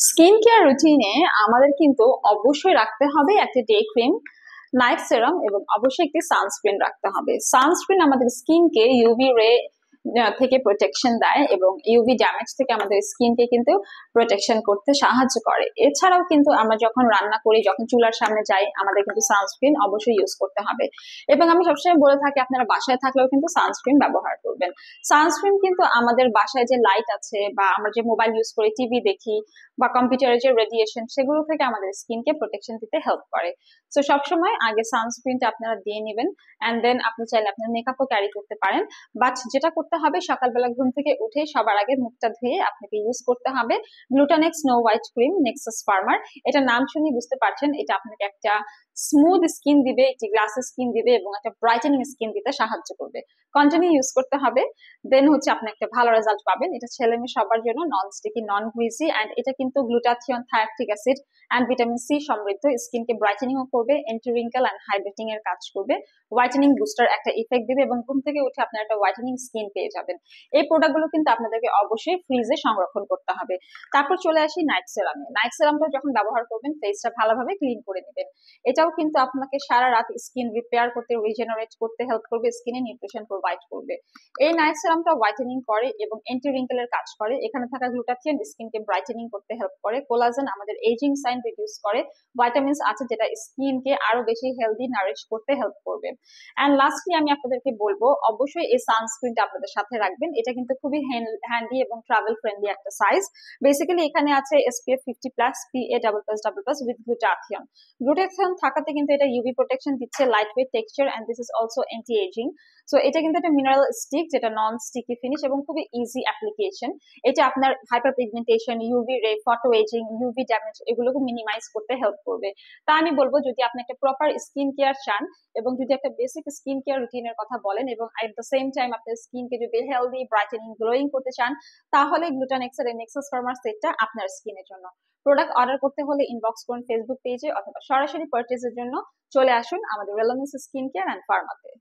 Skin care রুটিনে আমাদের কিন্তু অবশ্যই রাখতে হবে একটা ডে ক্রিম, নাইট সেরাম এবং অবশ্যই একটি সানস্ক্রিন রাখতে হবে। সানস্ক্রিন আমাদের স্কিনকে ইউভি রে থেকে প্রোটেকশন দেয় এবং ইউভি ড্যামেজ থেকে আমাদের স্কিনকে কিন্তু প্রোটেকশন করতে সাহায্য করে। এছাড়াও কিন্তু আমরা যখন রান্না করি, যখন চুলার সামনে যাই, আমাদের কিন্তু সানস্ক্রিন অবশ্যই ইউজ করতে হবে। এবং আমি সবসময় বলে থাকি আপনারা বাসায় থাকলেও কিন্তু সানস্ক্রিন ব্যবহার করবেন। সানস্ক্রিন কিন্তু আমাদের বাসায় যে লাইট আছে বা আমরা যে মোবাইল ইউজ করি, টিভি দেখি বা কম্পিউটারের যে রেডিয়েশন, সেগুলো থেকে আমাদের স্কিনকে প্রোটেকশন দিতে হেল্প করে। তো সবসময় আগে সানস্ক্রিনটা আপনারা দিয়ে নেবেন, অ্যান্ড দেন আপনি চাইলে আপনার মেকআপও ক্যারি করতে পারেন। বাট যেটা করতে হবে, সকালবেলা ঘুম থেকে উঠে সবার আগে মুখটা ধুয়ে আপনাকে ইউজ করতে হবে Glutanex snow white cream Nexus farmer. এটা নাম শুনে বুঝতে পারছেন, এটা আপনাকে একটা স্মুথ স্কিন দিবে, একটি গ্লাসি স্কিন দিবে এবং একটা ব্রাইটেনিং স্কিন দিতে সাহায্য করবে। কন্টিনিউ ইউজ করতে হবে, দেন হচ্ছে আপনি একটা ভালো রেজাল্ট পাবেন। এটা ছেলে মেয়ে সবার জন্য, non sticky, non greasy, and এটা কিন্তু glutathione, thioctic acid and vitamin C সমৃদ্ধ। স্কিনকে ব্রাইটেনিংও করবে, এন্টি রিঙ্কেল অ্যান্ড হাইড্রেটিং এর কাজ করবে, হোয়াইটেনিং বুস্টার একটা ইফেক্ট দিবে এবং ঘুম থেকে উঠে আপনার একটা হোয়াইটেনিং স্কিন পেয়ে যাবেন। এই প্রোডাক্টগুলো কিন্তু আপনাদেরকে অবশ্যই ফ্রিজে সংরক্ষণ করতে হবে। তারপর চলে আসি নাইট সেরামে। নাইট সেরামটা যখন ব্যবহার করবেন, ফেসটা ভালোভাবে ক্লিন করে নেবেন। এটাও কিন্তু আপনাকে সারা রাত স্কিন রিপেয়ার করতে, রিজেনারেট করতে হেল্প করবে, স্কিনে নিউট্রিশন প্রোভাইড করবে। এই নাইট সেরামটা হোয়াইটেনিং করে এবং অ্যান্টি রিঙ্কেলের কাজ করে। এখানে থাকা গ্লুটাথিয়ন স্কিনকে ব্রাইটেনিং করতে হেল্প করে, কোলাজেন আমাদের এজিং সাইন রিডিউস করে, ভাইটামিনস আছে যেটা স্কিনকে আরো বেশি হেলদি নারিশ করতে হেল্প করবে। এন্ড লাস্টলি আমি আপনাদেরকে বলবো, অবশ্যই এই সানস্ক্রিনটা আপনাদের সাথে রাখবেন। এটা কিন্তু খুবই হ্যান্ডি এবং ট্রাভেল ফ্রেন্ডলি একটা সাইজ। বেসিক্যালি এখানে আছে SPF 50+ PA+++ with glutathione. Glutathione থাকাতে কিন্তু এটা ইউভি প্রোটেকশন দিচ্ছে, light weight texture, and this is also anti ageing. So এটা কিন্তু একটা মিনারেল স্টিক, যেটা নন স্টিকি ফিনিশ এবং খুবই ইজি অ্যাপ্লিকেশন। এটা আপনার হাইপার পিগমেন্টেশন, ইউভি রে, ফটো এজিং, ইউভি ড্যামেজ এগুলোকে মিনিমাইজ করতে হেল্প করবে। তা আমি বলবো, যদি আপনি একটা প্রপার স্কিন কেয়ার চান এবং যদি একটা বেসিক স্কিন কেয়ার রুটিনের কথা বলেন এবং এট দ্য সেম টাইম আপনার স্কিনকে যদি হেলদি, ব্রাইটেনিং, গ্লোয়িং করতে চান, তাহলে গ্লুটানেক্সের এই নেক্সাস ফার্মার সেটটা আপনার স্কিনের জন্য। প্রোডাক্ট অর্ডার করতে হলে ইনবক্স করুন ফেসবুক পেজে, অথবা সরাসরি পারচেজের জন্য চলে আসুন আমাদের রেলোনেস স্কিন কেয়ার অ্যান্ড ফার্মাতে।